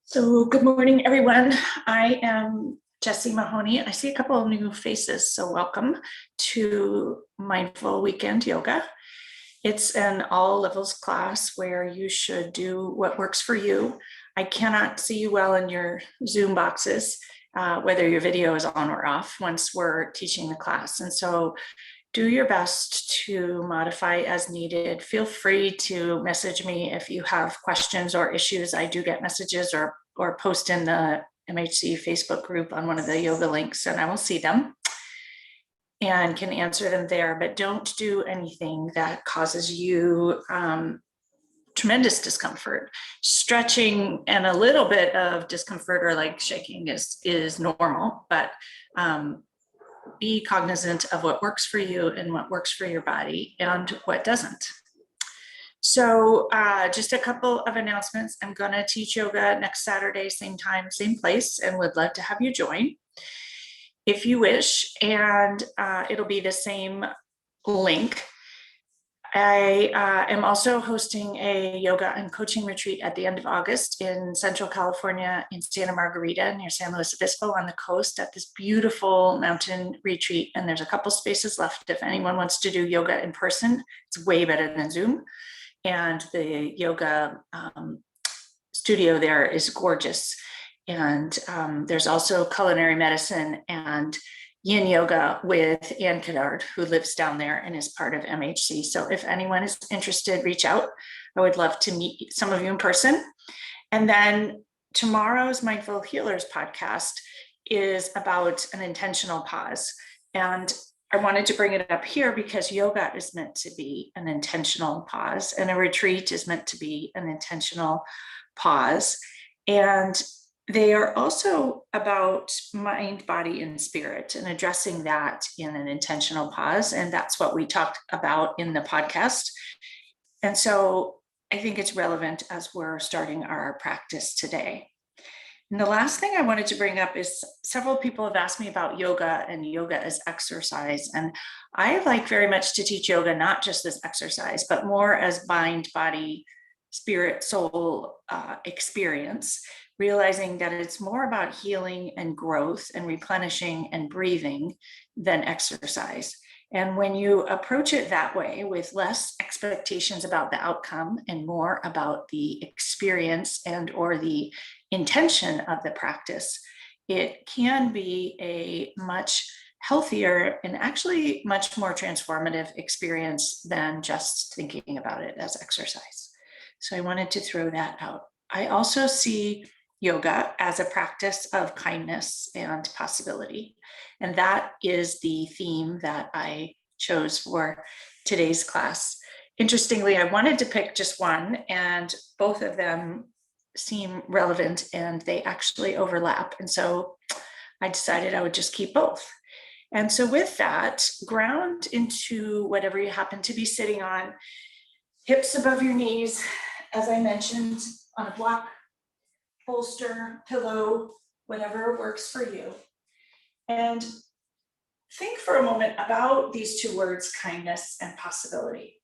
So good morning, everyone. I am Jessie Mahoney. I see a couple of new faces, so welcome to Mindful Weekend Yoga. It's an all levels class where you should do what works for you. I cannot see you well in your Zoom boxes, whether your video is on or off once we're teaching the class. And so do your best to modify as needed. Feel free to message me if you have questions or issues. I do get messages or post in the MHC Facebook group on one of the yoga links, and I will see them and can answer them there. But don't do anything that causes you tremendous discomfort. Stretching and a little bit of discomfort or like shaking is normal, but be cognizant of what works for you and what works for your body and what doesn't. So just a couple of announcements. I'm going to teach yoga next Saturday, same time, same place, and would love to have you join if you wish. And it'll be the same link. I am also hosting a yoga and coaching retreat at the end of August in Central California in Santa Margarita near San Luis Obispo on the coast at this beautiful mountain retreat. And there's a couple spaces left if anyone wants to do yoga in person. It's way better than Zoom. And the yoga studio there is gorgeous. And there's also culinary medicine and yin yoga with Ann Kennard, who lives down there and is part of MHC. So if anyone is interested, reach out. I would love to meet some of you in person. And then tomorrow's Mindful Healers podcast is about an intentional pause. And I wanted to bring it up here because yoga is meant to be an intentional pause, and a retreat is meant to be an intentional pause. And they are also about mind, body, and spirit, and addressing that in an intentional pause. And that's what we talked about in the podcast. And so I think it's relevant as we're starting our practice today. And the last thing I wanted to bring up is several people have asked me about yoga and yoga as exercise. And I like very much to teach yoga, not just as exercise, but more as mind, body, spirit, soul experience, realizing that it's more about healing and growth and replenishing and breathing than exercise. And when you approach it that way with less expectations about the outcome and more about the experience and or the intention of the practice, it can be a much healthier and actually much more transformative experience than just thinking about it as exercise. So I wanted to throw that out. I also see yoga as a practice of kindness and possibility. And that is the theme that I chose for today's class. Interestingly, I wanted to pick just one, and both of them seem relevant and they actually overlap. And so I decided I would just keep both. And so with that, ground into whatever you happen to be sitting on, hips above your knees, as I mentioned, on a block, bolster, pillow, whatever works for you. And think for a moment about these two words, kindness and possibility.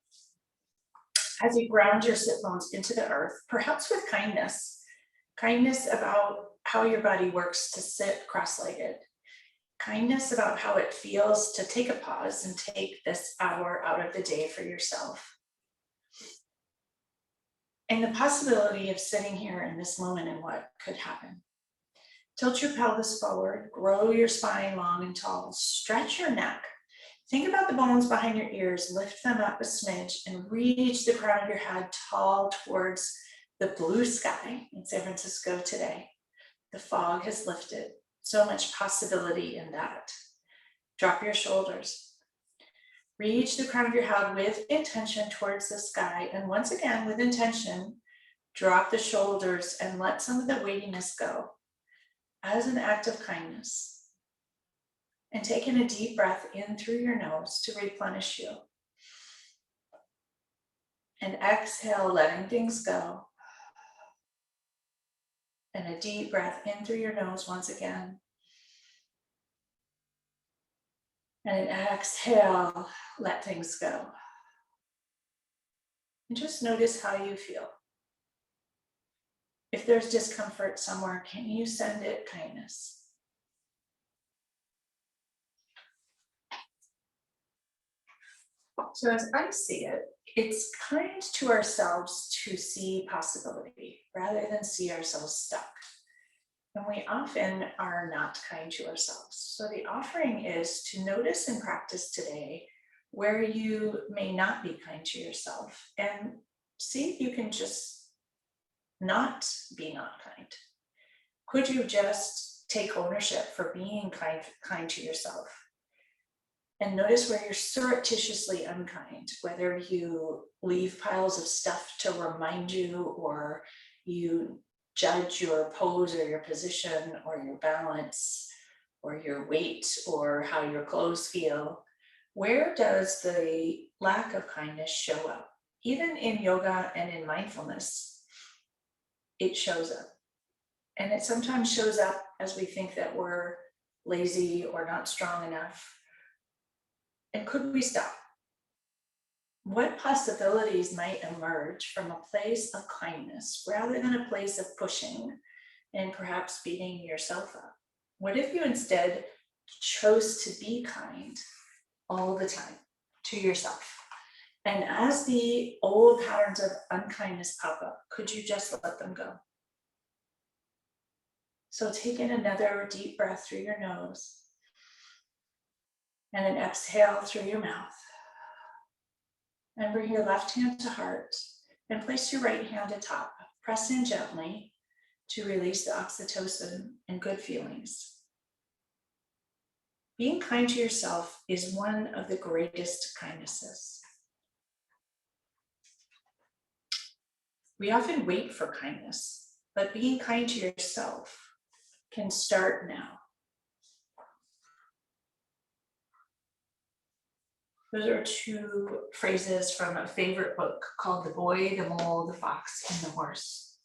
As you ground your sit bones into the earth, perhaps with kindness about how your body works to sit cross-legged, kindness about how it feels to take a pause and take this hour out of the day for yourself. And the possibility of sitting here in this moment and what could happen. Tilt your pelvis forward, grow your spine long and tall, stretch your neck. Think about the bones behind your ears, lift them up a smidge and reach the crown of your head tall towards the blue sky in San Francisco today. The fog has lifted, so much possibility in that. Drop your shoulders. Reach the crown of your head with intention towards the sky. And once again, with intention, drop the shoulders and let some of the weightiness go as an act of kindness. And take in a deep breath in through your nose to replenish you. And exhale, letting things go. And a deep breath in through your nose once again. And an exhale, let things go. And just notice how you feel. If there's discomfort somewhere, can you send it kindness? So as I see it, it's kind to ourselves to see possibility rather than see ourselves stuck. And we often are not kind to ourselves. So the offering is to notice and practice today where you may not be kind to yourself and see if you can just not be not kind. Could you just take ownership for being kind to yourself? And notice where you're surreptitiously unkind, whether you leave piles of stuff to remind you, or you judge your pose or your position or your balance or your weight or how your clothes feel. Where does the lack of kindness show up? Even in yoga and in mindfulness, it shows up. And it sometimes shows up as we think that we're lazy or not strong enough. And could we stop? What possibilities might emerge from a place of kindness rather than a place of pushing and perhaps beating yourself up? What if you instead chose to be kind all the time to yourself? And as the old patterns of unkindness pop up, could you just let them go? So take in another deep breath through your nose and an exhale through your mouth. And bring your left hand to heart and place your right hand atop. Press in gently to release the oxytocin and good feelings. Being kind to yourself is one of the greatest kindnesses. We often wait for kindness, but being kind to yourself can start now. Those are two phrases from a favorite book called The Boy, the Mole, the Fox, and the Horse.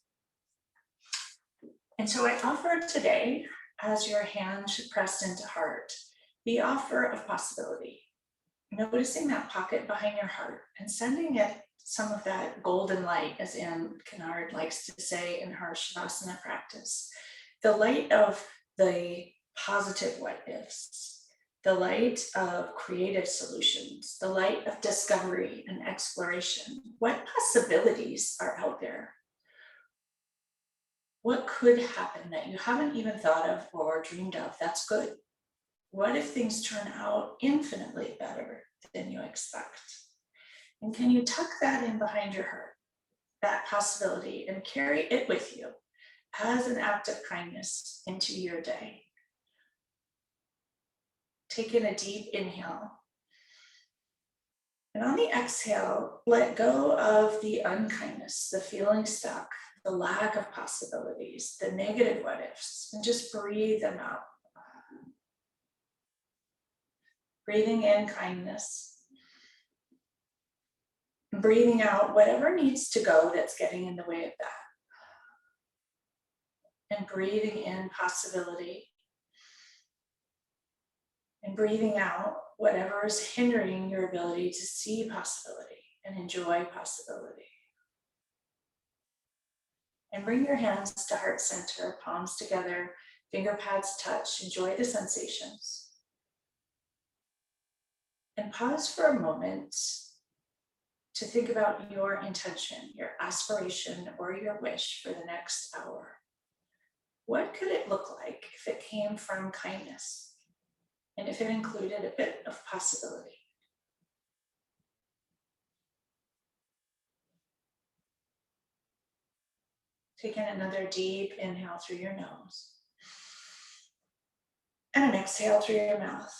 And so I offer today, as your hand pressed into heart, the offer of possibility. Noticing that pocket behind your heart and sending it some of that golden light, as Anne Kennard likes to say in her Shavasana practice. The light of the positive what ifs. The light of creative solutions, the light of discovery and exploration. What possibilities are out there? What could happen that you haven't even thought of or dreamed of? That's good. What if things turn out infinitely better than you expect? And can you tuck that in behind your heart, that possibility, and carry it with you as an act of kindness into your day? Take in a deep inhale. And on the exhale, let go of the unkindness, the feeling stuck, the lack of possibilities, the negative what ifs, and just breathe them out. Breathing in kindness. Breathing out whatever needs to go that's getting in the way of that. And breathing in possibility. And breathing out whatever is hindering your ability to see possibility and enjoy possibility. And bring your hands to heart center, palms together, finger pads touch, enjoy the sensations. And pause for a moment to think about your intention, your aspiration, or your wish for the next hour. What could it look like if it came from kindness? And if it included a bit of possibility? Take in another deep inhale through your nose. And an exhale through your mouth.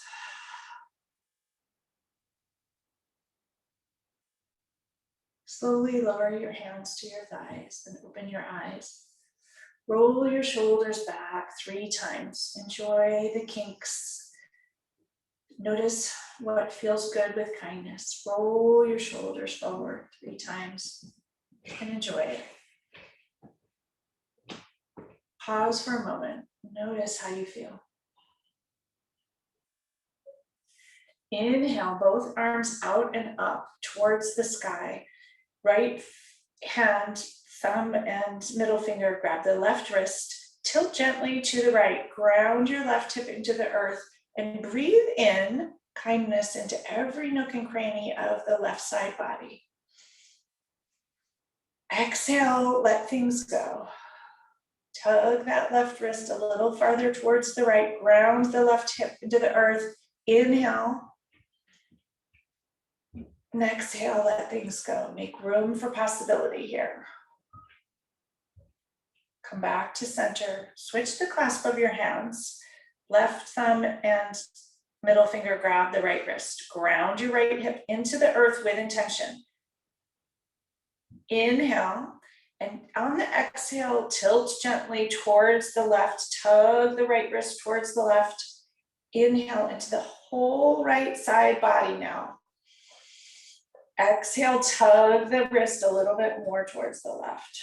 Slowly lower your hands to your thighs and open your eyes. Roll your shoulders back 3 times. Enjoy the kinks. Notice what feels good with kindness. Roll your shoulders forward 3 times and enjoy it. Pause for a moment. Notice how you feel. Inhale, both arms out and up towards the sky. Right hand thumb and middle finger grab the left wrist, tilt gently to the right, ground your left hip into the earth, and breathe in kindness into every nook and cranny of the left side body. Exhale, let things go. Tug that left wrist a little farther towards the right, ground the left hip into the earth. Inhale. And exhale, let things go. Make room for possibility here. Come back to center. Switch the clasp of your hands. Left thumb and middle finger grab the right wrist. Ground your right hip into the earth with intention. Inhale. And on the exhale, tilt gently towards the left. Tug the right wrist towards the left. Inhale into the whole right side body now. Exhale, tug the wrist a little bit more towards the left.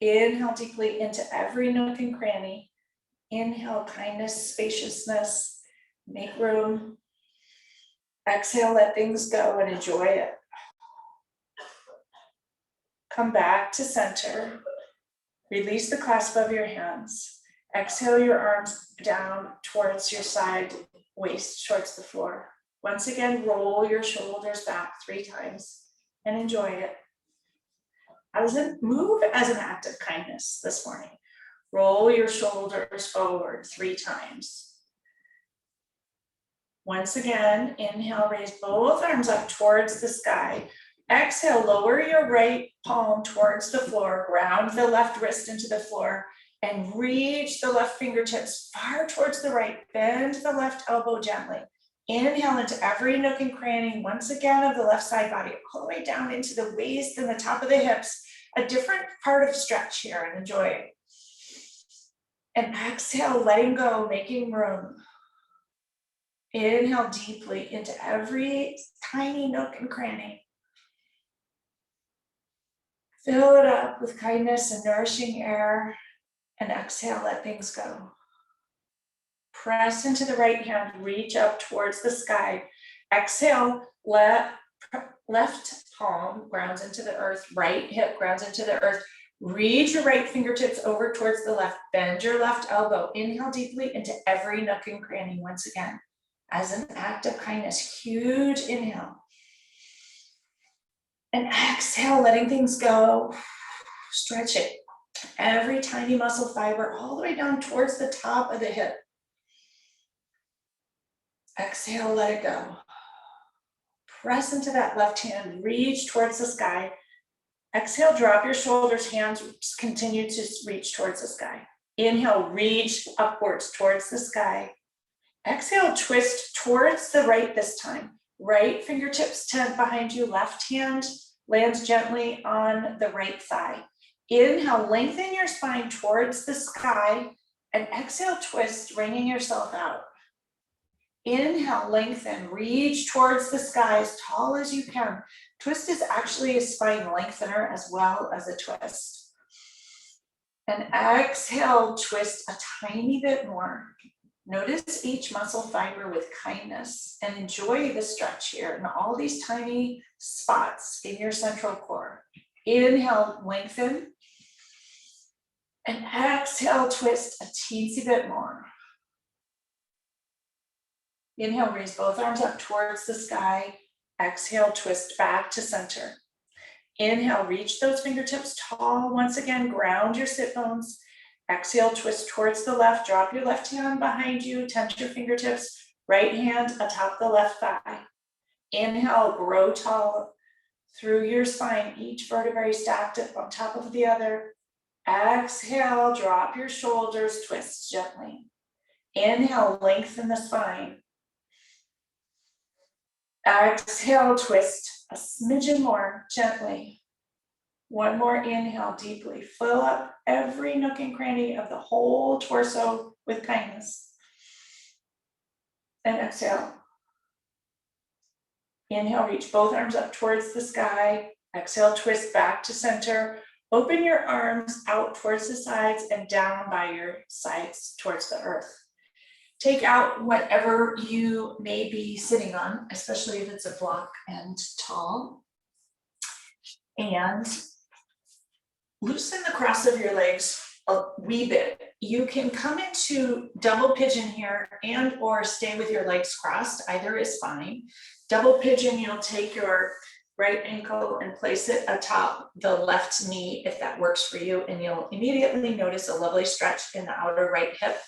Inhale deeply into every nook and cranny. Inhale, kindness, spaciousness, make room. Exhale, let things go and enjoy it. Come back to center. Release the clasp of your hands. Exhale your arms down towards your side, waist towards the floor. Once again, roll your shoulders back 3 times and enjoy it. Move as an act of kindness this morning. Roll your shoulders forward 3 times. Once again, inhale, raise both arms up towards the sky. Exhale, lower your right palm towards the floor, ground the left wrist into the floor, and reach the left fingertips far towards the right. Bend the left elbow gently. Inhale into every nook and cranny, once again, of the left side body, all the way down into the waist and the top of the hips. A different part of stretch here, and enjoy it. And exhale, letting go, making room. Inhale deeply into every tiny nook and cranny. Fill it up with kindness and nourishing air, and exhale, let things go. Press into the right hand, reach up towards the sky. Exhale, left palm grounds into the earth, right hip grounds into the earth. Reach your right fingertips over towards the left, bend your left elbow. Inhale deeply into every nook and cranny once again. As an act of kindness, huge inhale. And exhale, letting things go. Stretch it. Every tiny muscle fiber all the way down towards the top of the hip. Exhale, let it go. Press into that left hand, reach towards the sky. Exhale, drop your shoulders, hands continue to reach towards the sky. Inhale, reach upwards towards the sky. Exhale, twist towards the right this time. Right fingertips tent behind you, left hand lands gently on the right thigh. Inhale, lengthen your spine towards the sky, and exhale, twist, wringing yourself out. Inhale, lengthen, reach towards the sky as tall as you can. Twist is actually a spine lengthener as well as a twist. And exhale, twist a tiny bit more. Notice each muscle fiber with kindness and enjoy the stretch here and all these tiny spots in your central core. Inhale, lengthen. And exhale, twist a teensy bit more. Inhale, raise both arms up towards the sky. Exhale, twist back to center. Inhale, reach those fingertips tall. Once again, ground your sit bones. Exhale, twist towards the left. Drop your left hand behind you. Tent your fingertips. Right hand atop the left thigh. Inhale, grow tall through your spine. Each vertebrae stacked up on top of the other. Exhale, drop your shoulders. Twist gently. Inhale, lengthen the spine. Exhale, twist a smidgen more gently. One more inhale deeply. Fill up every nook and cranny of the whole torso with kindness. And exhale. Inhale, reach both arms up towards the sky. Exhale, twist back to center. Open your arms out towards the sides and down by your sides towards the earth. Take out whatever you may be sitting on, especially if it's a block and tall. And Loosen the cross of your legs a wee bit. You can come into double pigeon here and or stay with your legs crossed. Either is fine. Double pigeon, you'll take your right ankle and place it atop the left knee if that works for you, and you'll immediately notice a lovely stretch in the outer right hip.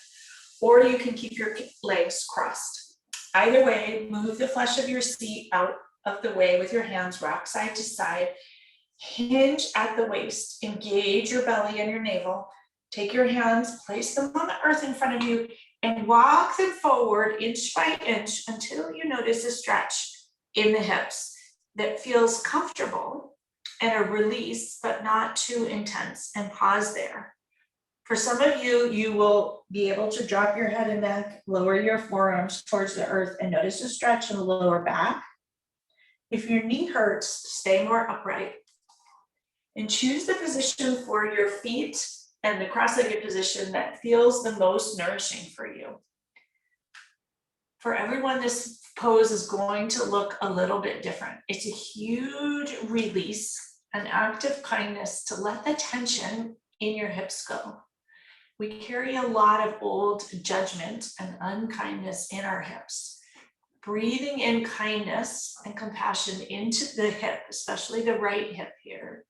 Or you can keep your legs crossed. Either way, move the flesh of your seat out of the way with your hands, rock side to side. Hinge at the waist, engage your belly and your navel. Take your hands, place them on the earth in front of you, and walk them forward inch by inch until you notice a stretch in the hips that feels comfortable and a release, but not too intense, and pause there. For some of you, you will be able to drop your head and neck, lower your forearms towards the earth, and notice a stretch in the lower back. If your knee hurts, stay more upright. And choose the position for your feet and the cross-legged position that feels the most nourishing for you. For everyone, this pose is going to look a little bit different. It's a huge release, an act of kindness to let the tension in your hips go. We carry a lot of old judgment and unkindness in our hips. Breathing in kindness and compassion into the hip, especially the right hip here,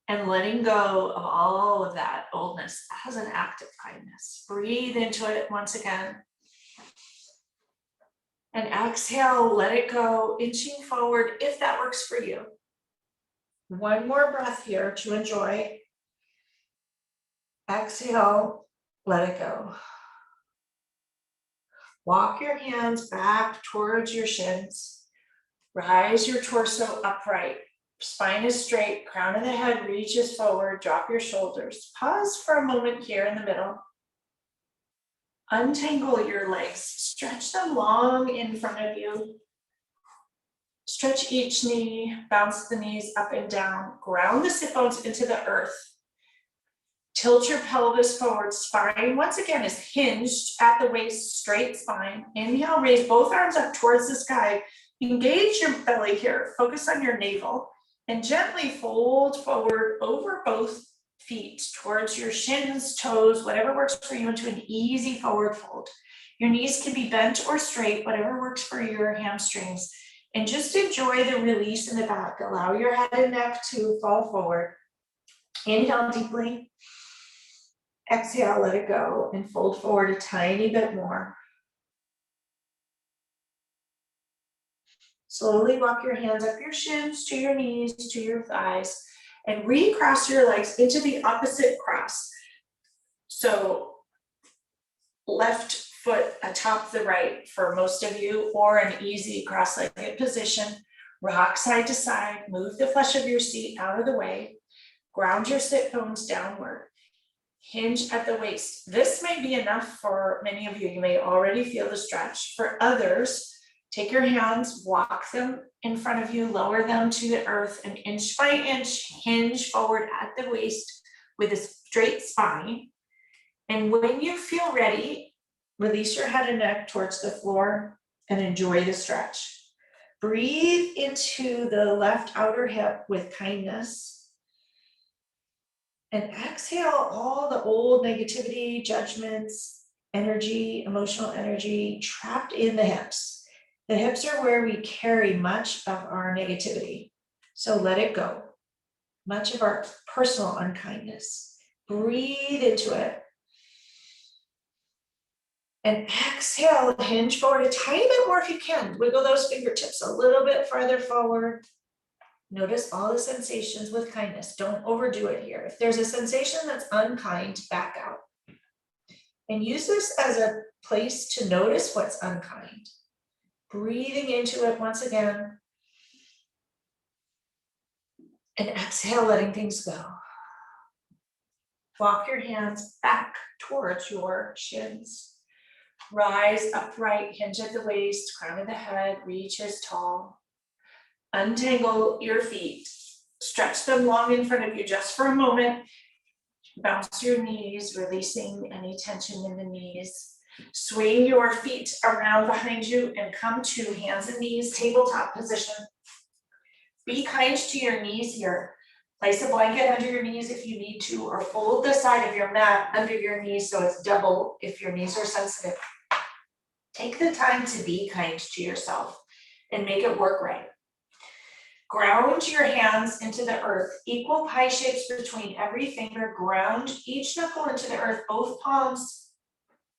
and letting go of all of that oldness as an act of kindness. Breathe into it once again. And exhale, let it go, inching forward if that works for you. One more breath here to enjoy. Exhale, let it go. Walk your hands back towards your shins. Rise your torso upright. Spine is straight, crown of the head reaches forward, drop your shoulders. Pause for a moment here in the middle. Untangle your legs, stretch them long in front of you. Stretch each knee, bounce the knees up and down, ground the sit bones into the earth. Tilt your pelvis forward, spine once again is hinged at the waist, straight spine. Inhale, raise both arms up towards the sky. Engage your belly here, focus on your navel, and gently fold forward over both feet towards your shins, toes, whatever works for you, into an easy forward fold. Your knees can be bent or straight, whatever works for your hamstrings. And just enjoy the release in the back. Allow your head and neck to fall forward. Inhale deeply. Exhale, let it go, and fold forward a tiny bit more. Slowly walk your hands up your shins, to your knees, to your thighs, and recross your legs into the opposite cross. So left foot atop the right for most of you, or an easy cross-legged position. Rock side to side, move the flesh of your seat out of the way. Ground your sit bones downward. Hinge at the waist. This may be enough for many of you. You may already feel the stretch. For others, take your hands, walk them in front of you, lower them to the earth, and inch by inch, hinge forward at the waist with a straight spine. And when you feel ready, release your head and neck towards the floor and enjoy the stretch. Breathe into the left outer hip with kindness. And exhale all the old negativity, judgments, energy, emotional energy trapped in the hips. The hips are where we carry much of our negativity. So let it go. Much of our personal unkindness. Breathe into it. And exhale, hinge forward a tiny bit more if you can. Wiggle those fingertips a little bit farther forward. Notice all the sensations with kindness. Don't overdo it here. If there's a sensation that's unkind, back out. And use this as a place to notice what's unkind. Breathing into it once again. And exhale, letting things go. Walk your hands back towards your shins. Rise upright, hinge at the waist, crown of the head, reaches tall. Untangle your feet. Stretch them long in front of you just for a moment. Bounce your knees, releasing any tension in the knees. Swing your feet around behind you and come to hands and knees, tabletop position. Be kind to your knees here. Place a blanket under your knees if you need to, or fold the side of your mat under your knees so it's double if your knees are sensitive. Take the time to be kind to yourself and make it work right. Ground your hands into the earth, equal pie shapes between every finger. Ground each knuckle into the earth, both palms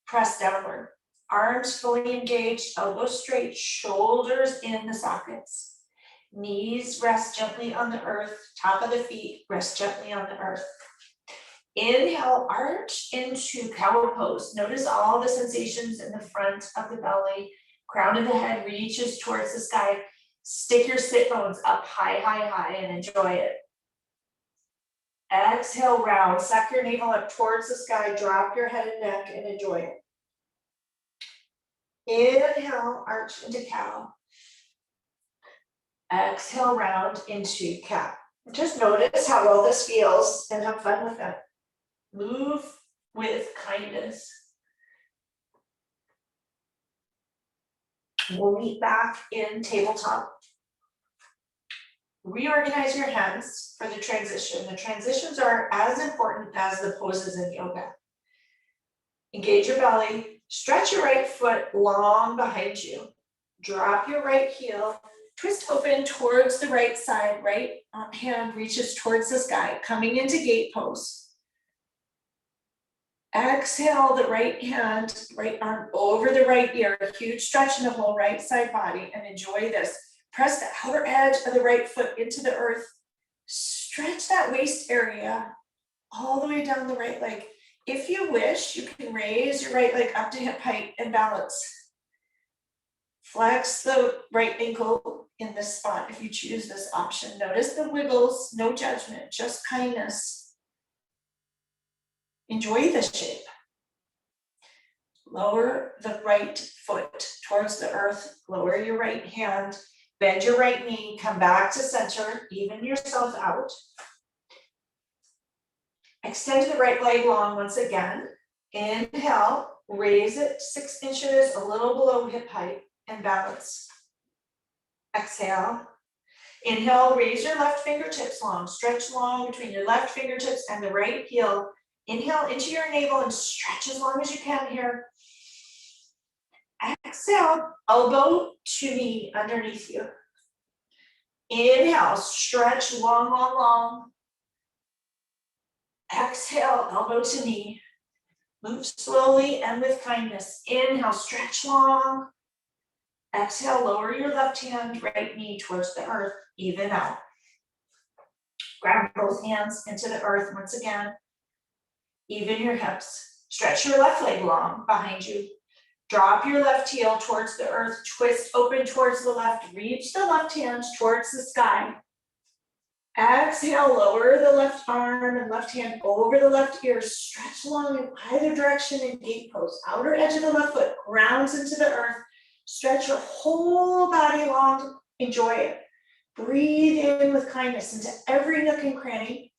press downward. Arms fully engaged, elbows straight, shoulders in the sockets. Knees rest gently on the earth, top of the feet rest gently on the earth. Inhale, arch into cow pose. Notice all the sensations in the front of the belly. Crown of the head reaches towards the sky. Stick your sit bones up high, high, high and enjoy it. Exhale, round. Suck your navel up towards the sky. Drop your head and neck and enjoy it. Inhale, arch into cow. Exhale, round into cat. Just notice how well this feels and have fun with it. Move with kindness. We'll meet back in tabletop. Reorganize your hands for the transition. The transitions are as important as the poses in yoga. Engage your belly. Stretch your right foot long behind you. Drop your right heel. Twist open towards the right side. Right hand reaches towards the sky, coming into gate pose. Exhale the right hand, right arm over the right ear. Huge stretch in the whole right side body, and enjoy this. Press the outer edge of the right foot into the earth. Stretch that waist area all the way down the right leg. If you wish, you can raise your right leg up to hip height and balance. Flex the right ankle in this spot if you choose this option. Notice the wiggles, no judgment, just kindness. Enjoy the shape. Lower the right foot towards the earth. Lower your right hand. Bend your right knee. Come back to center. Even yourself out. Extend the right leg long once again. Inhale. Raise it 6 inches, a little below hip height, and balance. Exhale. Inhale. Raise your left fingertips long. Stretch long between your left fingertips and the right heel. Inhale into your navel and stretch as long as you can here. Exhale, elbow to knee underneath you. Inhale, stretch long, long, long. Exhale, elbow to knee. Move slowly and with kindness. Inhale, stretch long. Exhale, lower your left hand, right knee towards the earth, even out. Grab both hands into the earth once again. Even your hips. Stretch your left leg long behind you. Drop your left heel towards the earth. Twist open towards the left. Reach the left hand towards the sky. Exhale, lower the left arm and left hand over the left ear. Stretch long in either direction in gate pose. Outer edge of the left foot grounds into the earth. Stretch your whole body long. Enjoy it. Breathe in with kindness into every nook and cranny.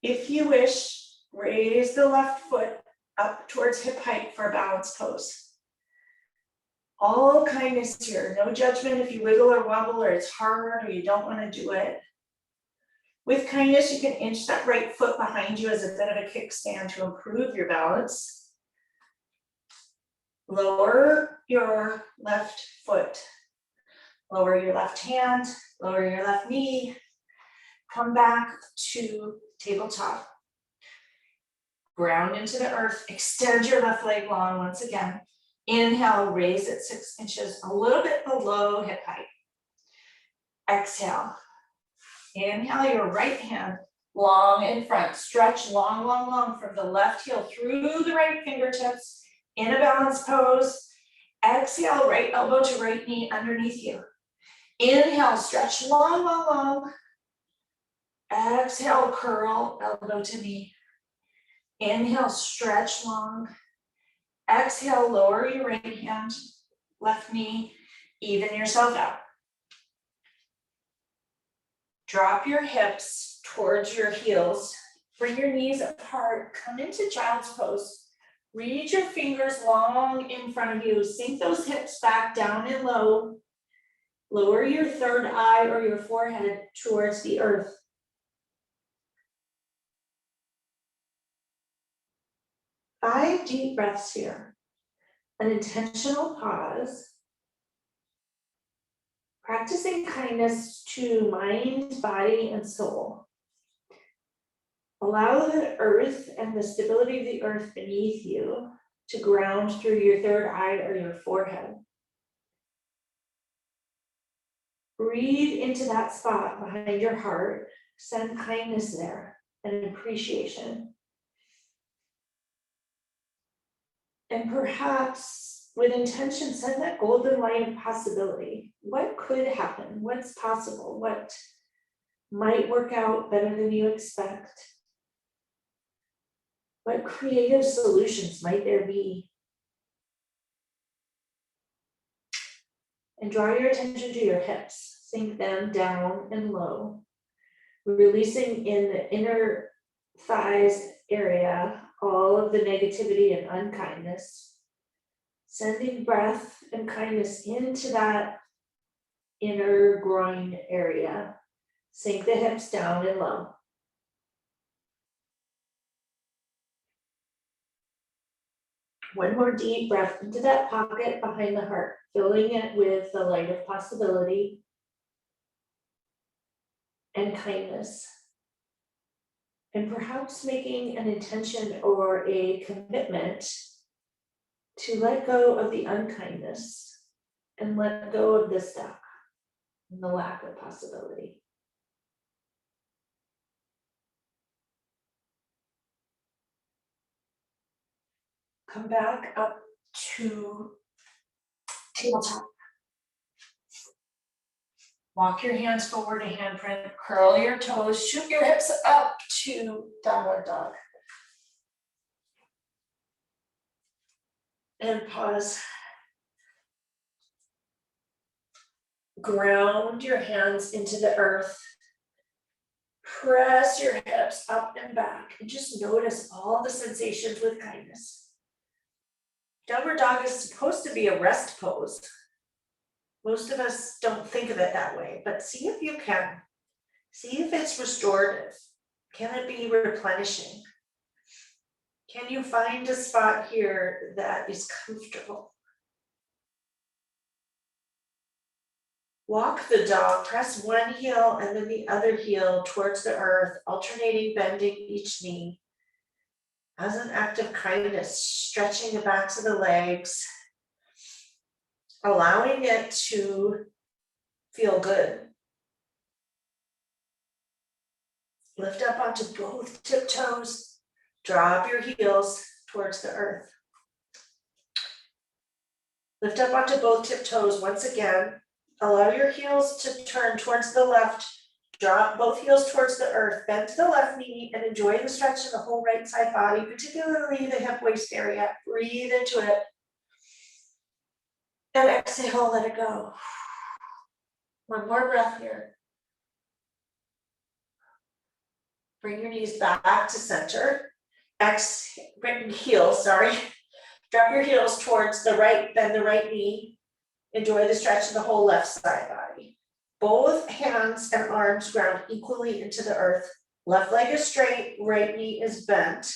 If you wish, raise the left foot up towards hip height for a balanced pose. All kindness here, no judgment if you wiggle or wobble or it's hard or you don't want to do it. With kindness, you can inch that right foot behind you as a bit of a kickstand to improve your balance. Lower your left foot. Lower your left hand, lower your left knee. Come back to tabletop. Ground into the earth. Extend your left leg long once again. Inhale, raise it 6 inches, a little bit below hip height. Exhale. Inhale your right hand long in front. Stretch long, long, long from the left heel through the right fingertips in a balanced pose. Exhale, right elbow to right knee underneath you. Inhale, stretch long, long, long. Exhale, curl, elbow to knee. Inhale, stretch long. Exhale, lower your right hand, left knee, even yourself out. Drop your hips towards your heels. Bring your knees apart. Come into child's pose. Reach your fingers long in front of you. Sink those hips back down and low. Lower your third eye or your forehead towards the earth. deep breaths here. An intentional pause. Practicing kindness to mind, body, and soul. Allow the earth and the stability of the earth beneath you to ground through your third eye or your forehead. Breathe into that spot behind your heart. Send kindness there and appreciation. And perhaps with intention, send that golden light of possibility. What could happen? What's possible? What might work out better than you expect? What creative solutions might there be? And draw your attention to your hips. Sink them down and low. Releasing in the inner thighs area all of the negativity and unkindness. Sending breath and kindness into that inner groin area. Sink the hips down and low. One more deep breath into that pocket behind the heart, filling it with the light of possibility and kindness. And perhaps making an intention or a commitment to let go of the unkindness and let go of the stuck and the lack of possibility. Come back up to tabletop. Walk your hands forward, a handprint, curl your toes, shoot your hips up to downward dog. And pause. Ground your hands into the earth. Press your hips up and back and just notice all the sensations with kindness. Downward dog is supposed to be a rest pose. Most of us don't think of it that way, but see if you can. See if it's restorative. Can it be replenishing? Can you find a spot here that is comfortable? Walk the dog, press one heel and then the other heel towards the earth, alternating bending each knee. As an act of kindness, stretching the backs of the legs, allowing it to feel good. Lift up onto both tiptoes, drop your heels towards the earth. Lift up onto both tiptoes once again. Allow your heels to turn towards the left. Drop both heels towards the earth. Bend to the left knee and enjoy the stretch in the whole right side body, particularly the hip waist area. Breathe into it. And exhale, let it go. One more breath here. Bring your knees back to center. Bring heels, sorry. Drop your heels towards the right, bend the right knee. Enjoy the stretch of the whole left side body. Both hands and arms ground equally into the earth. Left leg is straight, right knee is bent.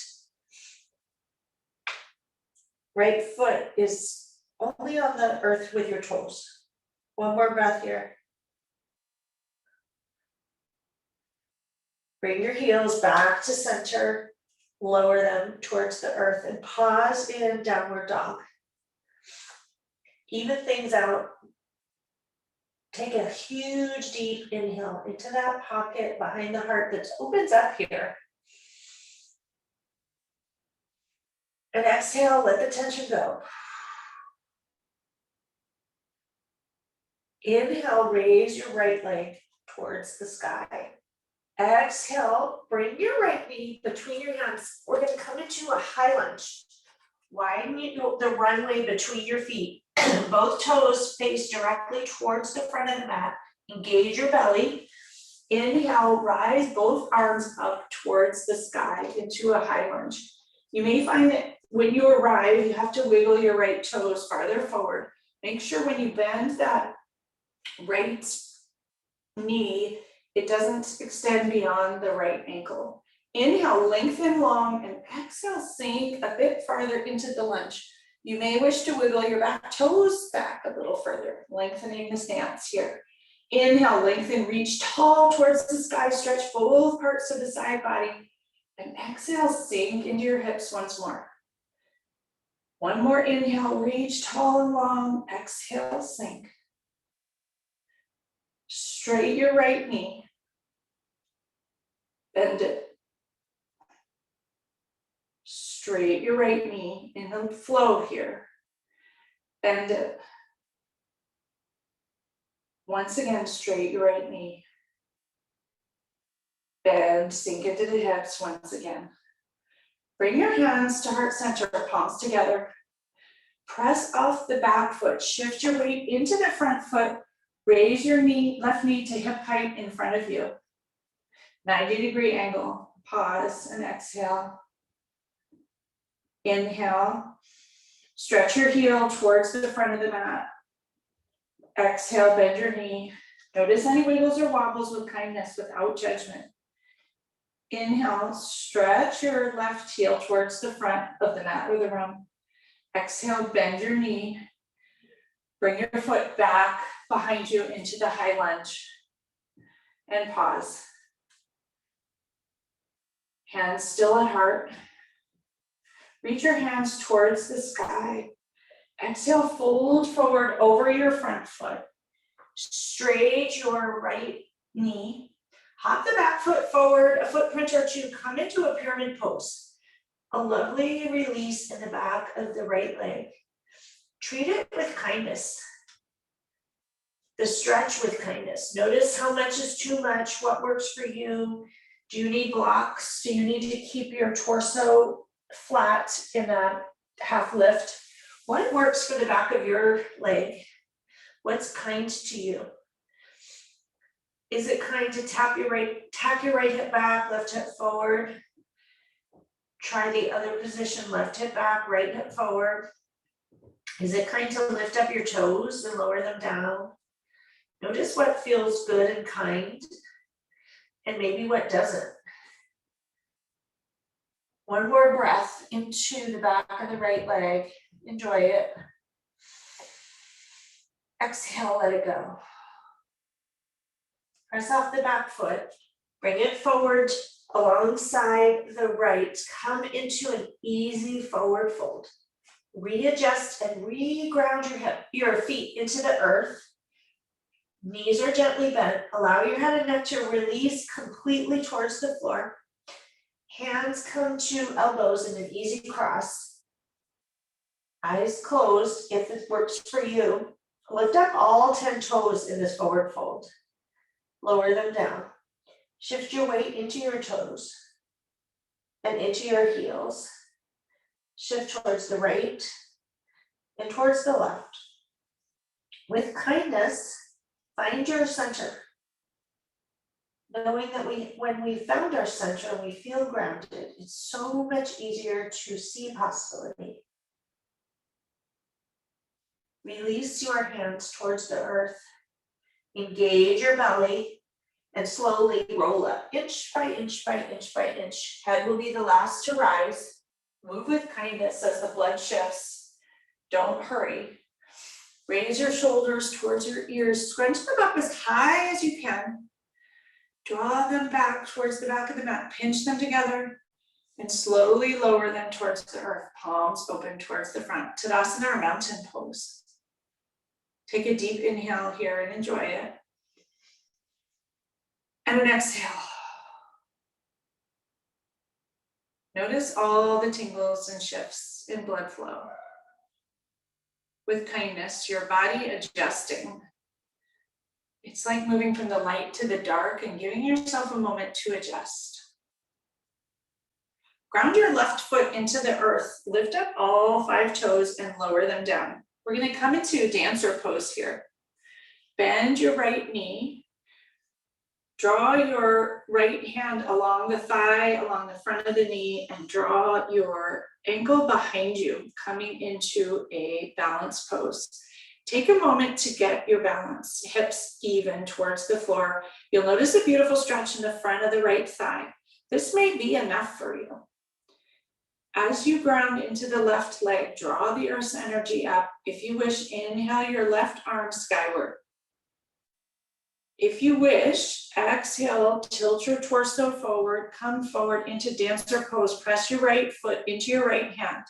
Right foot is only on the earth with your toes. One more breath here. Bring your heels back to center, lower them towards the earth and pause in downward dog. Even things out. Take a huge deep inhale into that pocket behind the heart that opens up here. And exhale, let the tension go. Inhale, raise your right leg towards the sky. Exhale, bring your right knee between your hands. We're going to come into a high lunge. Widen the runway between your feet. Both toes face directly towards the front of the mat. Engage your belly. Inhale, rise both arms up towards the sky into a high lunge. You may find that when you arrive, you have to wiggle your right toes farther forward. Make sure when you bend that right knee, it doesn't extend beyond the right ankle. Inhale, lengthen long, and exhale, sink a bit farther into the lunge. You may wish to wiggle your back toes back a little further, lengthening the stance here. Inhale, lengthen, reach tall towards the sky, stretch both parts of the side body, and exhale, sink into your hips once more. One more inhale, reach tall and long, exhale, sink. Straight your right knee, bend it. Straight your right knee in the flow here, bend it. Once again, straight your right knee. Bend, sink into the hips once again. Bring your hands to heart center, palms together. Press off the back foot, shift your weight into the front foot, raise your knee, left knee to hip height in front of you. 90-degree angle, pause and exhale. Inhale, stretch your heel towards the front of the mat. Exhale, bend your knee. Notice any wiggles or wobbles with kindness, without judgment. Inhale, stretch your left heel towards the front of the mat or the room. Exhale, bend your knee. Bring your foot back behind you into the high lunge. And pause. Hands still at heart. Reach your hands towards the sky. Exhale, fold forward over your front foot. Straight your right knee. Hop the back foot forward, a footprint or two, come into a pyramid pose. A lovely release in the back of the right leg. Treat it with kindness. The stretch with kindness. Notice how much is too much, what works for you. Do you need blocks? Do you need to keep your torso flat in a half lift? What works for the back of your leg? What's kind to you? Is it kind to tap your right hip back, left hip forward? Try the other position, left hip back, right hip forward. Is it kind to lift up your toes and lower them down? Notice what feels good and kind, and maybe what doesn't. One more breath into the back of the right leg. Enjoy it. Exhale, let it go. Press off the back foot. Bring it forward alongside the right. Come into an easy forward fold. Readjust and re-ground your feet into the earth. Knees are gently bent. Allow your head and neck to release completely towards the floor. Hands come to elbows in an easy cross. Eyes closed if it works for you. Lift up all 10 toes in this forward fold. Lower them down. Shift your weight into your toes and into your heels. Shift towards the right and towards the left. With kindness, find your center. Knowing that when we found our center, we feel grounded, it's so much easier to see possibility. Release your hands towards the earth. Engage your belly and slowly roll up, inch by inch by inch by inch. Head will be the last to rise. Move with kindness as the blood shifts. Don't hurry. Raise your shoulders towards your ears. Scrunch them up as high as you can. Draw them back towards the back of the mat. Pinch them together and slowly lower them towards the earth. Palms open towards the front. Tadasana or mountain pose. Take a deep inhale here and enjoy it. And an exhale. Notice all the tingles and shifts in blood flow. With kindness, your body adjusting. It's like moving from the light to the dark and giving yourself a moment to adjust. Ground your left foot into the earth. Lift up all 5 toes and lower them down. We're going to come into dancer pose here. Bend your right knee. Draw your right hand along the thigh, along the front of the knee, and draw your ankle behind you, coming into a balance pose. Take a moment to get your balance, hips even towards the floor. You'll notice a beautiful stretch in the front of the right thigh. This may be enough for you. As you ground into the left leg, draw the earth's energy up. If you wish, inhale your left arm skyward. If you wish, exhale, tilt your torso forward, come forward into dancer pose. Press your right foot into your right hand.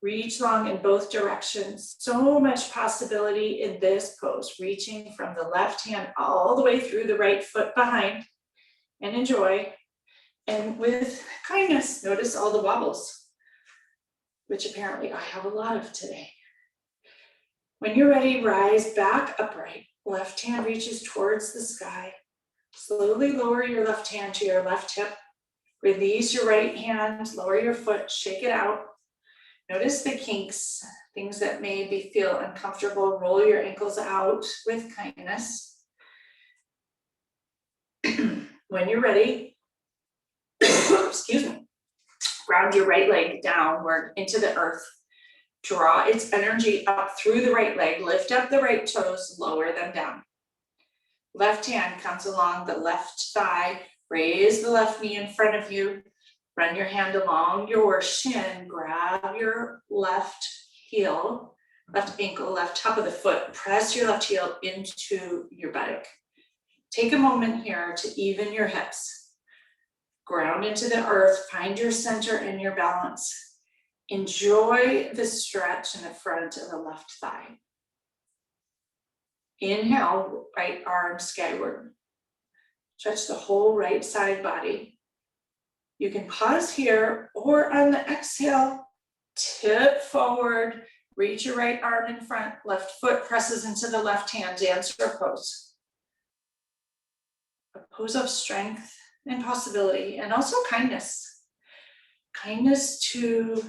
Reach long in both directions. So much possibility in this pose, reaching from the left hand all the way through the right foot behind, and enjoy. And with kindness, notice all the wobbles, which apparently I have a lot of today. When you're ready, rise back upright. Left hand reaches towards the sky. Slowly lower your left hand to your left hip. Release your right hand, lower your foot, shake it out. Notice the kinks, things that maybe feel uncomfortable. Roll your ankles out with kindness. When you're ready, excuse me, ground your right leg downward into the earth. Draw its energy up through the right leg, lift up the right toes, lower them down. Left hand comes along the left thigh, raise the left knee in front of you, run your hand along your shin, grab your left heel, left ankle, left top of the foot, press your left heel into your buttock. Take a moment here to even your hips. Ground into the earth, find your center and your balance. Enjoy the stretch in the front of the left thigh. Inhale, right arm skyward. Stretch the whole right side body. You can pause here, or on the exhale, tip forward, reach your right arm in front, left foot presses into the left hand, dancer pose. A pose of strength and possibility, and also kindness. Kindness to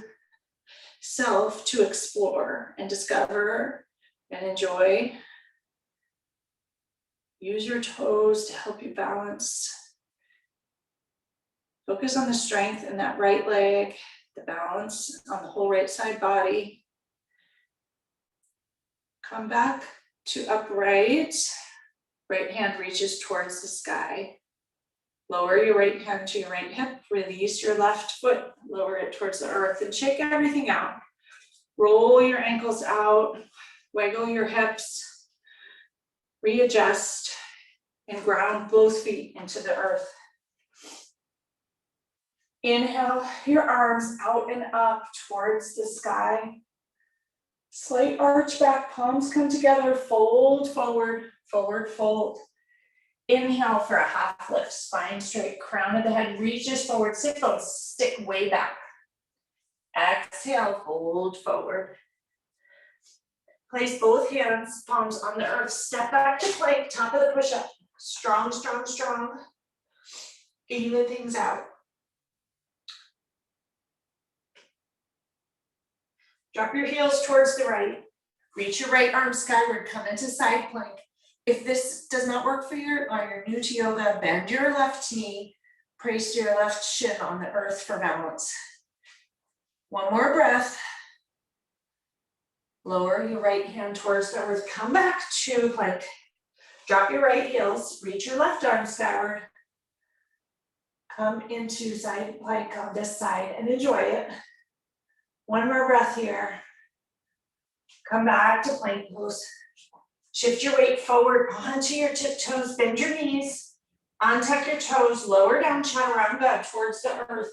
self, to explore and discover and enjoy. Use your toes to help you balance. Focus on the strength in that right leg, the balance on the whole right side body. Come back to upright. Right hand reaches towards the sky. Lower your right hand to your right hip, release your left foot, lower it towards the earth, and shake everything out. Roll your ankles out, wiggle your hips, readjust, and ground both feet into the earth. Inhale your arms out and up towards the sky. Slight arch back, palms come together, fold forward, forward fold. Inhale for a half lift, spine straight, crown of the head reaches forward, sit bones stick way back. Exhale, fold forward. Place both hands, palms on the earth, step back to plank, top of the push-up. Strong, strong, strong. Even things out. Drop your heels towards the right. Reach your right arm skyward, come into side plank. If this does not work for you or you're new to yoga, bend your left knee, place your left shin on the earth for balance. One more breath. Lower your right hand towards the earth. Come back to plank. Drop your right heels, reach your left arm skyward. Come into side plank on this side and enjoy it. One more breath here. Come back to plank pose. Shift your weight forward onto your tiptoes, bend your knees, untuck your toes, lower down chaturanga towards the earth.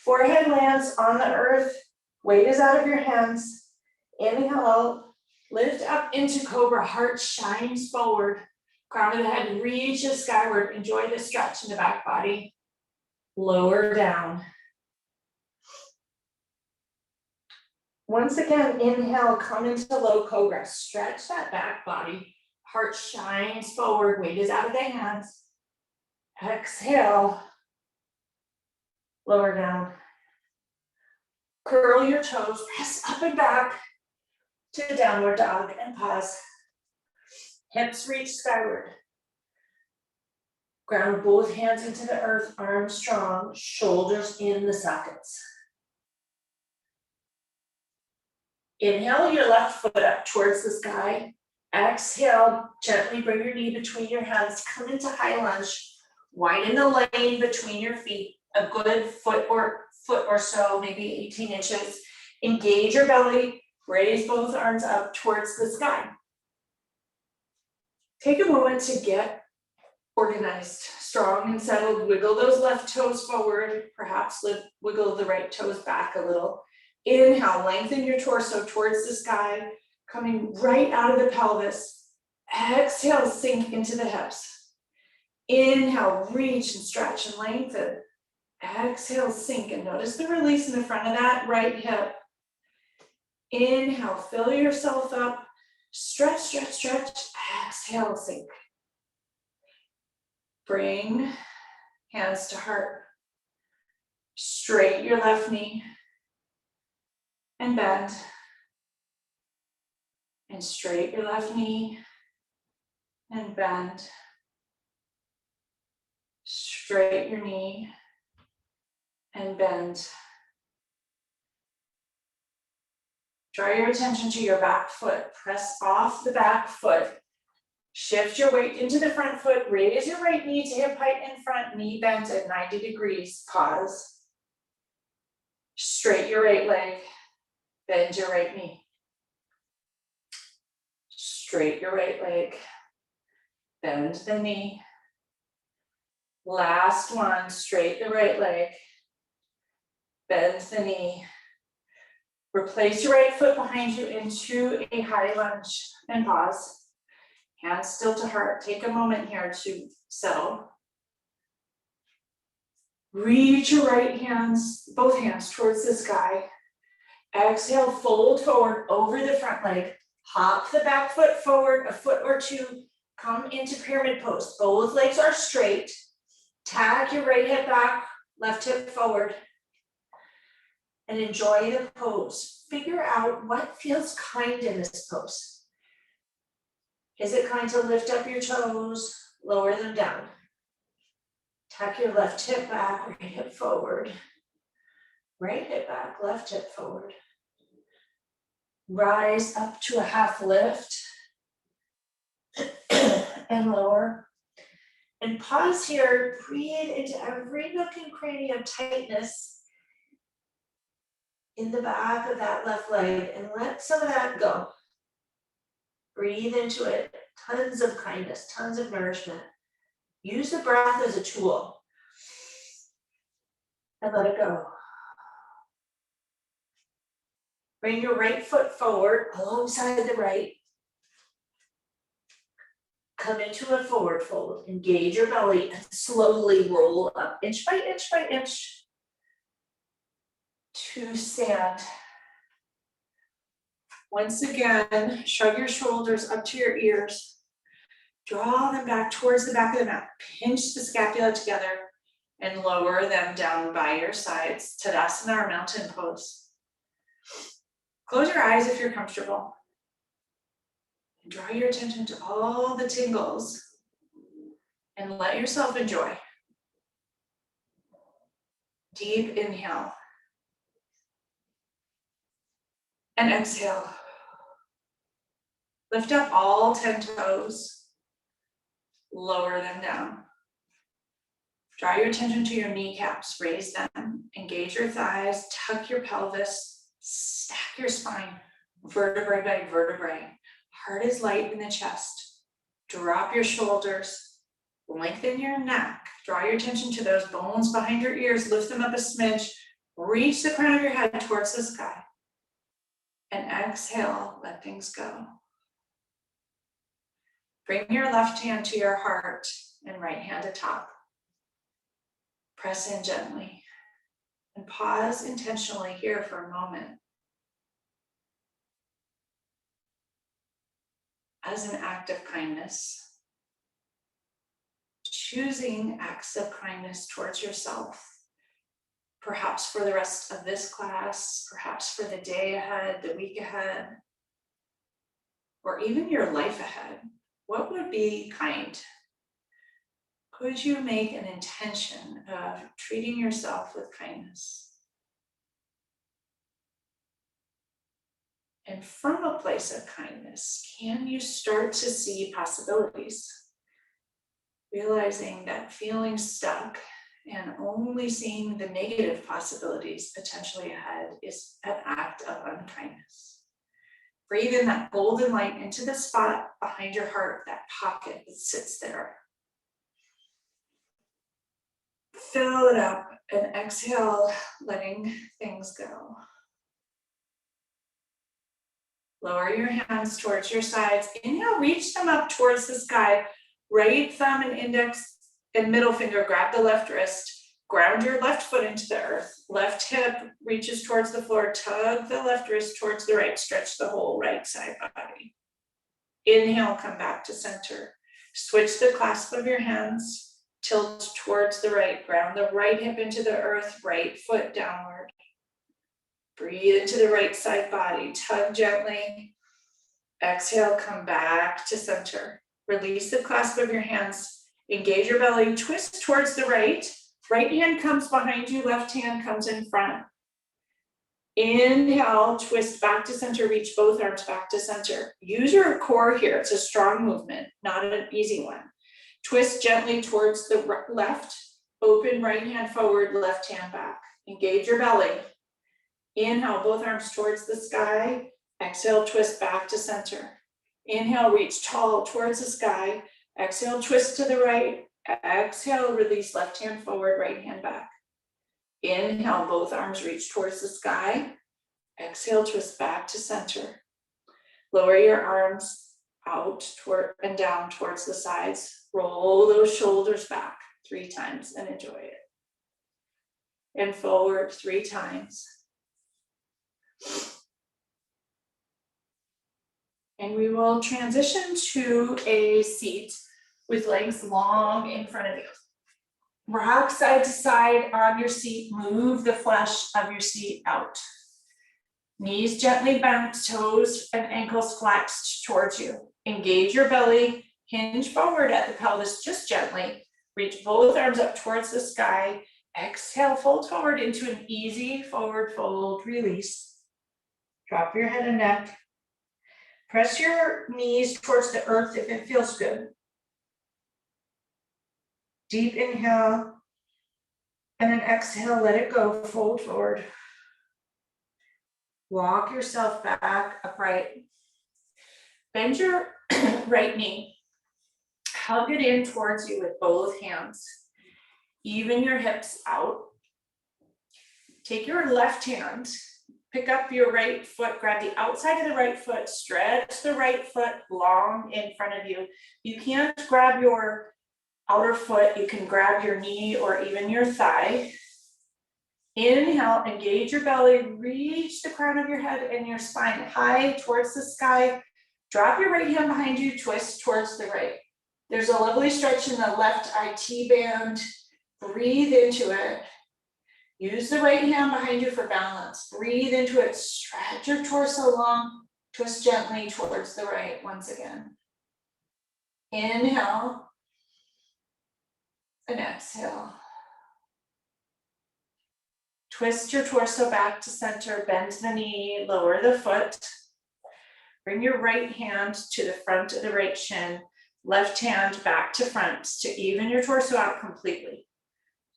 Forehead lands on the earth, weight is out of your hands. Inhale, lift up into cobra, heart shines forward. Crown of the head reaches skyward. Enjoy the stretch in the back body. Lower down. Once again, inhale, come into low cobra. Stretch that back body. Heart shines forward, weight is out of the hands. Exhale, lower down. Curl your toes, press up and back to downward dog and pause. Hips reach skyward. Ground both hands into the earth, arms strong, shoulders in the sockets. Inhale your left foot up towards the sky. Exhale, gently bring your knee between your hands. Come into high lunge. Widen the lane between your feet, a good foot or so, maybe 18 inches. Engage your belly, raise both arms up towards the sky. Take a moment to get organized, strong and settled. Wiggle those left toes forward, perhaps wiggle the right toes back a little. Inhale, lengthen your torso towards the sky, coming right out of the pelvis. Exhale, sink into the hips. Inhale, reach and stretch and lengthen. Exhale, sink, and notice the release in the front of that right hip. Inhale, fill yourself up. Stretch, stretch, stretch. Exhale, sink. Bring hands to heart. Straight your left knee and bend. And straight your left knee and bend. Straight your knee and bend. Draw your attention to your back foot. Press off the back foot. Shift your weight into the front foot. Raise your right knee to hip height in front. Knee bent at 90 degrees. Pause. Straight your right leg. Bend your right knee. Straight your right leg. Bend the knee. Last one. Straight the right leg. Bend the knee. Replace your right foot behind you into a high lunge and pause. Hands still to heart. Take a moment here to settle. Reach your right hands, both hands towards the sky. Exhale, fold forward over the front leg. Hop the back foot forward, a foot or two. Come into pyramid pose. Both legs are straight. Tag your right hip back, left hip forward. And enjoy the pose. Figure out what feels kind in this pose. Is it kind to lift up your toes, lower them down? Tuck your left hip back, right hip forward. Right hip back, left hip forward. Rise up to a half lift and lower. And pause here, breathe into every nook and cranny of tightness in the back of that left leg and let some of that go. Breathe into it, tons of kindness, tons of nourishment. Use the breath as a tool and let it go. Bring your right foot forward alongside the right. Come into a forward fold. Engage your belly and slowly roll up inch by inch by inch to stand. Once again, shrug your shoulders up to your ears. Draw them back towards the back of the mat. Pinch the scapula together and lower them down by your sides. Tadasana or mountain pose. Close your eyes if you're comfortable. And draw your attention to all the tingles and let yourself enjoy. Deep inhale. And exhale. Lift up all 10 toes. Lower them down. Draw your attention to your kneecaps. Raise them. Engage your thighs. Tuck your pelvis. Stack your spine. Vertebrae by vertebrae. Heart is light in the chest. Drop your shoulders. Lengthen your neck. Draw your attention to those bones behind your ears. Lift them up a smidge. Reach the crown of your head towards the sky. And exhale, let things go. Bring your left hand to your heart and right hand atop. Press in gently and pause intentionally here for a moment. As an act of kindness, choosing acts of kindness towards yourself, perhaps for the rest of this class, perhaps for the day ahead, the week ahead, or even your life ahead. What would be kind? Could you make an intention of treating yourself with kindness? And from a place of kindness, can you start to see possibilities? Realizing that feeling stuck and only seeing the negative possibilities potentially ahead is an act of unkindness. Breathe in that golden light into the spot behind your heart, that pocket that sits there. Fill it up and exhale, letting things go. Lower your hands towards your sides. Inhale, reach them up towards the sky. Right thumb and index and middle finger grab the left wrist. Ground your left foot into the earth. Left hip reaches towards the floor. Tug the left wrist towards the right. Stretch the whole right side body. Inhale, come back to center. Switch the clasp of your hands. Tilt towards the right. Ground the right hip into the earth. Right foot downward. Breathe into the right side body. Tug gently. Exhale, come back to center. Release the clasp of your hands. Engage your belly. Twist towards the right. Right hand comes behind you. Left hand comes in front. Inhale, twist back to center. Reach both arms back to center. Use your core here. It's a strong movement, not an easy one. Twist gently towards the left. Open right hand forward, left hand back. Engage your belly. Inhale, both arms towards the sky. Exhale, twist back to center. Inhale, reach tall towards the sky. Exhale, twist to the right. Exhale, release left hand forward, right hand back. Inhale, both arms reach towards the sky. Exhale, twist back to center. Lower your arms out toward and down towards the sides. Roll those shoulders back 3 times and enjoy it. And forward 3 times. And we will transition to a seat with legs long in front of you. Rock side to side on your seat. Move the flesh of your seat out. Knees gently bent, toes and ankles flexed towards you. Engage your belly. Hinge forward at the pelvis just gently. Reach both arms up towards the sky. Exhale, fold forward into an easy forward fold. Release. Drop your head and neck. Press your knees towards the earth if it feels good. Deep inhale, and then exhale, let it go, fold forward. Walk yourself back upright. Bend your right knee. Hug it in towards you with both hands. Even your hips out. Take your left hand, pick up your right foot, grab the outside of the right foot, stretch the right foot long in front of you. You can't grab your outer foot, you can grab your knee or even your thigh. Inhale, engage your belly, reach the crown of your head and your spine high towards the sky. Drop your right hand behind you, twist towards the right. There's a lovely stretch in the left IT band. Breathe into it. Use the right hand behind you for balance. Breathe into it, stretch your torso long, twist gently towards the right once again. Inhale. And exhale. Twist your torso back to center, bend the knee, lower the foot. Bring your right hand to the front of the right shin, left hand back to front to even your torso out completely.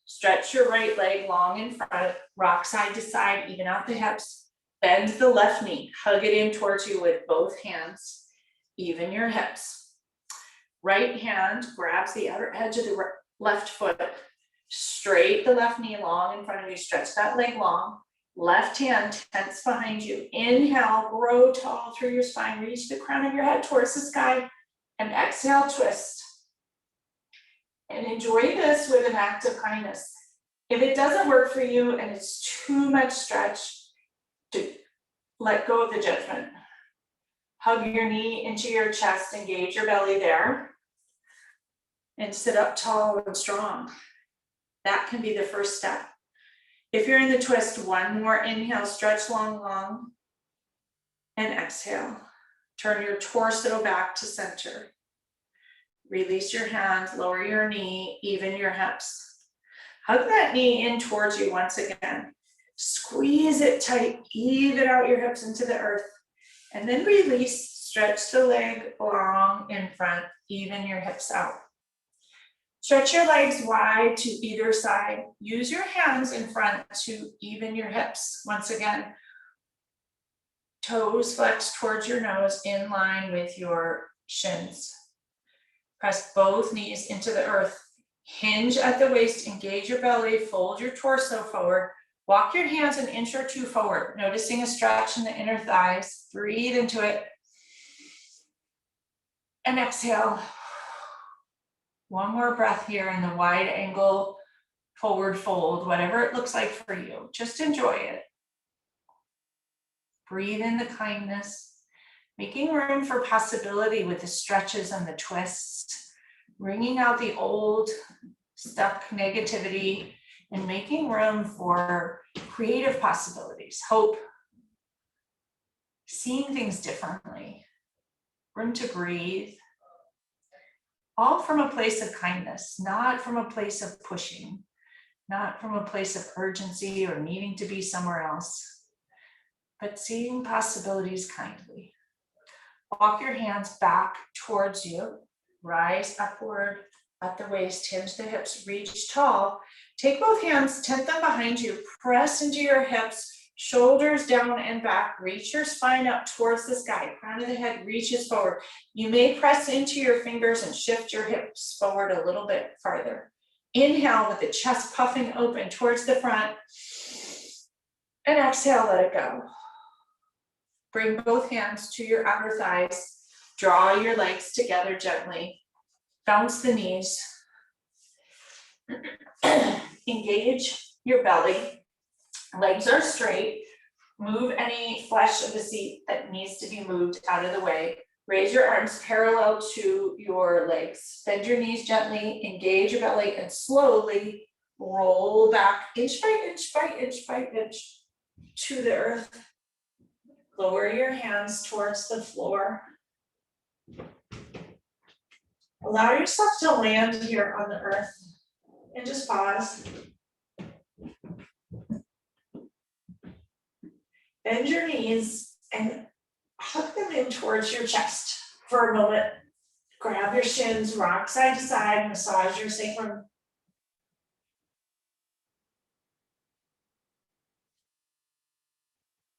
Stretch your right leg long in front, rock side to side, even out the hips. Bend the left knee, hug it in towards you with both hands, even your hips. Right hand grabs the outer edge of the left foot, straight the left knee long in front of you, stretch that leg long. Left hand tense behind you. Inhale, grow tall through your spine, reach the crown of your head towards the sky, and exhale, twist. And enjoy this with an act of kindness. If it doesn't work for you and it's too much stretch, to let go of the judgment. Hug your knee into your chest, engage your belly there, and sit up tall and strong. That can be the first step. If you're in the twist, one more inhale, stretch long, long, and exhale. Turn your torso back to center. Release your hands, lower your knee, even your hips. Hug that knee in towards you once again. Squeeze it tight, even out your hips into the earth. And then release, stretch the leg long in front, even your hips out. Stretch your legs wide to either side. Use your hands in front to even your hips. Once again, toes flex towards your nose in line with your shins. Press both knees into the earth. Hinge at the waist, engage your belly, fold your torso forward. Walk your hands an inch or two forward, noticing a stretch in the inner thighs. Breathe into it. And exhale. One more breath here in the wide angle forward fold, whatever it looks like for you. Just enjoy it. Breathe in the kindness, making room for possibility with the stretches and the twists, bringing out the old stuck negativity and making room for creative possibilities, hope, seeing things differently, room to breathe, all from a place of kindness, not from a place of pushing, not from a place of urgency or needing to be somewhere else, but seeing possibilities kindly. Walk your hands back towards you, rise upward at the waist, hinge the hips, reach tall. Take both hands, tent them behind you, press into your hips, shoulders down and back, reach your spine up towards the sky, crown of the head reaches forward. You may press into your fingers and shift your hips forward a little bit farther. Inhale with the chest puffing open towards the front, and exhale, let it go. Bring both hands to your outer thighs, draw your legs together gently, bounce the knees, engage your belly. Legs are straight. Move any flesh of the seat that needs to be moved out of the way. Raise your arms parallel to your legs. Bend your knees gently, engage your belly, and slowly roll back inch by inch by inch by inch to the earth. Lower your hands towards the floor. Allow yourself to land here on the earth and just pause. Bend your knees and hug them in towards your chest for a moment. Grab your shins, rock side to side, massage your sacrum.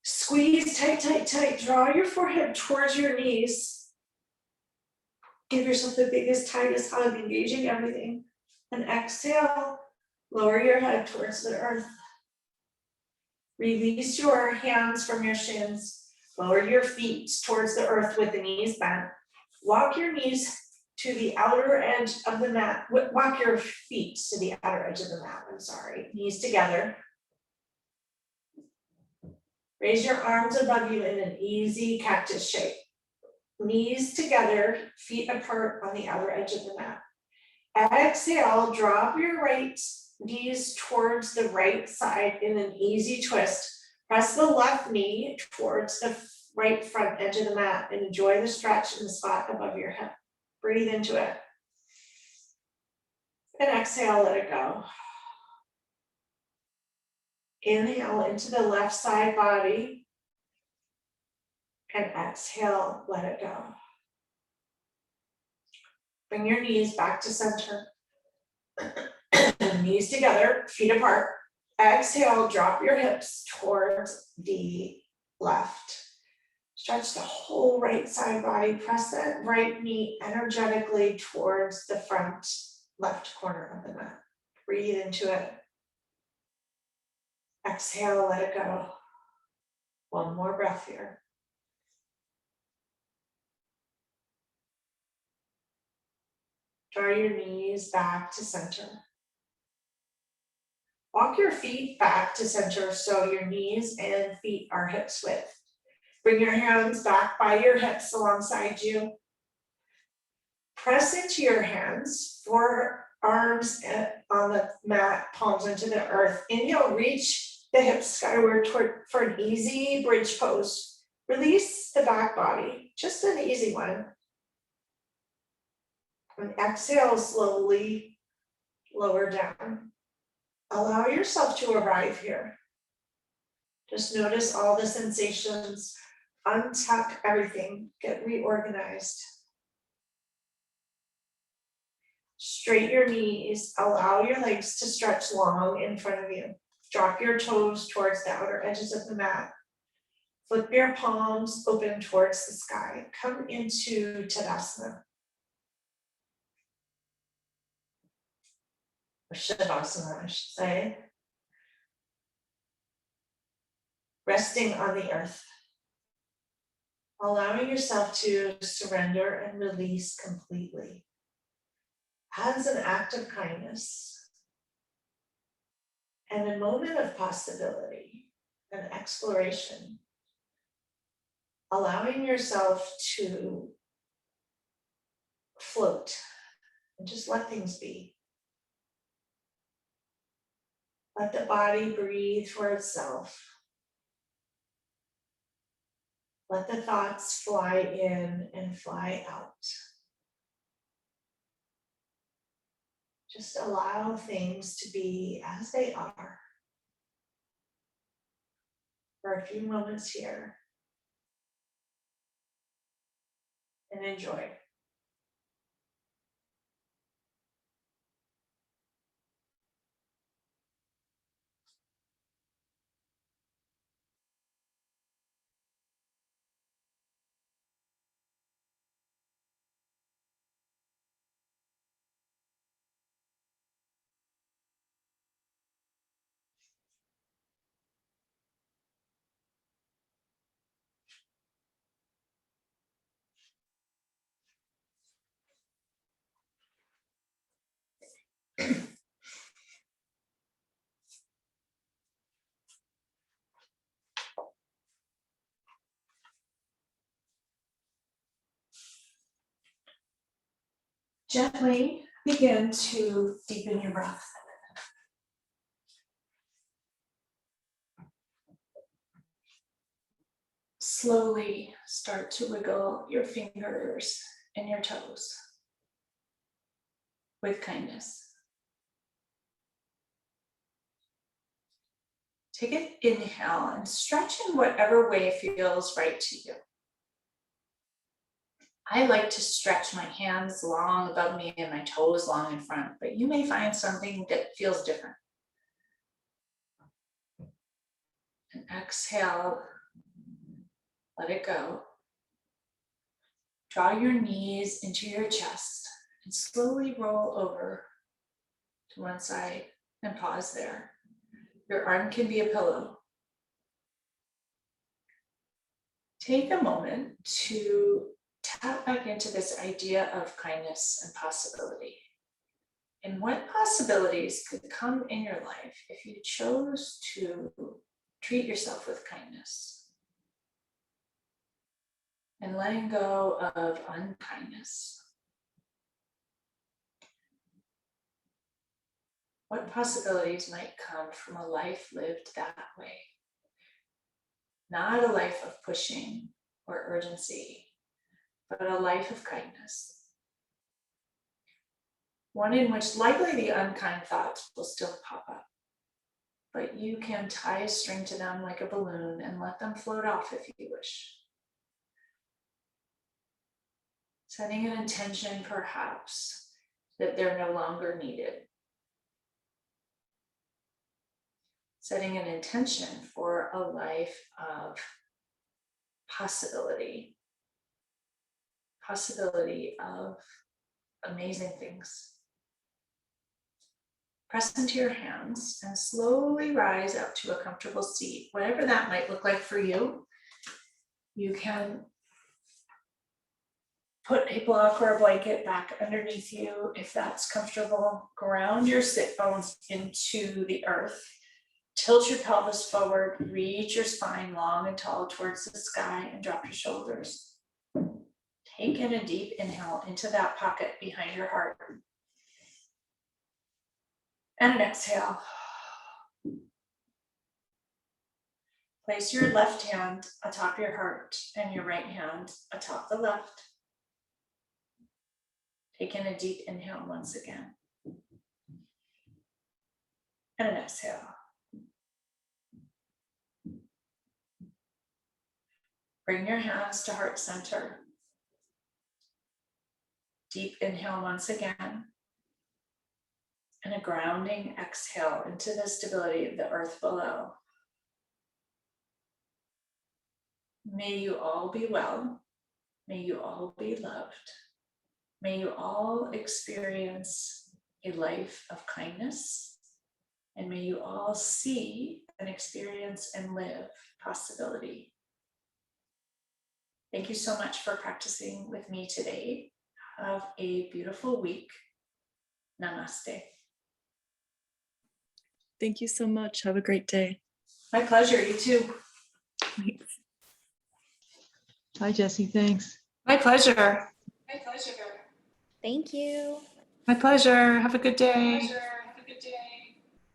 Squeeze tight, tight, tight. Draw your forehead towards your knees. Give yourself the biggest, tightest hug, engaging everything. And exhale, lower your head towards the earth. Release your hands from your shins. Lower your feet towards the earth with the knees bent. Walk your knees to the outer edge of the mat. Walk your feet to the outer edge of the mat, Knees together. Raise your arms above you in an easy cactus shape. Knees together, feet apart on the outer edge of the mat. Exhale, drop your right knees towards the right side in an easy twist. Press the left knee towards the right front edge of the mat and enjoy the stretch in the spot above your hip. Breathe into it. And exhale, let it go. Inhale into the left side body. And exhale, let it go. Bring your knees back to center. Knees together, feet apart. Exhale, drop your hips towards the left. Stretch the whole right side body. Press that right knee energetically towards the front left corner of the mat. Breathe into it. Exhale, let it go. One more breath here. Draw your knees back to center. Walk your feet back to center so your knees and feet are hips width. Bring your hands back by your hips alongside you. Press into your hands, forearms on the mat, palms into the earth. Inhale, reach the hips skyward for an easy bridge pose. Release the back body, just an easy one. And exhale, slowly lower down. Allow yourself to arrive here. Just notice all the sensations, untuck everything, get reorganized. Straighten your knees, allow your legs to stretch long in front of you. Drop your toes towards the outer edges of the mat. Flip your palms open towards the sky. Come into Tadasana. Or Shavasana, I should say. Resting on the earth. Allowing yourself to surrender and release completely. As an act of kindness and a moment of possibility and exploration. Allowing yourself to float and just let things be. Let the body breathe for itself. Let the thoughts fly in and fly out. Just allow things to be as they are for a few moments here. And enjoy. Gently begin to deepen your breath. Slowly start to wiggle your fingers and your toes with kindness. Take an inhale and stretch in whatever way feels right to you. I like to stretch my hands long above me and my toes long in front, but you may find something that feels different. And exhale, let it go. Draw your knees into your chest and slowly roll over to one side and pause there. Your arm can be a pillow. Take a moment to tap back into this idea of kindness and possibility. And what possibilities could come in your life if you chose to treat yourself with kindness? And letting go of unkindness. What possibilities might come from a life lived that way? Not a life of pushing or urgency, but a life of kindness. One in which likely the unkind thoughts will still pop up, but you can tie a string to them like a balloon and let them float off if you wish. Setting an intention, perhaps, that they're no longer needed. Setting an intention for a life of possibility of amazing things. Press into your hands and slowly rise up to a comfortable seat, whatever that might look like for you. You can put a block or a blanket back underneath you if that's comfortable. Ground your sit bones into the earth. Tilt your pelvis forward, reach your spine long and tall towards the sky and drop your shoulders. Take in a deep inhale into that pocket behind your heart. And an exhale. Place your left hand atop your heart and your right hand atop the left. Take in a deep inhale once again. And an exhale. Bring your hands to heart center. Deep inhale once again. And a grounding exhale into the stability of the earth below. May you all be well. May you all be loved. May you all experience a life of kindness. And may you all see and experience and live possibility. Thank you so much for practicing with me today. Have a beautiful week. Namaste. Thank you so much. Have a great day. My pleasure. You too. Thanks. Hi, Jessie. Thanks. My pleasure. Thank you. My pleasure. Have a good day.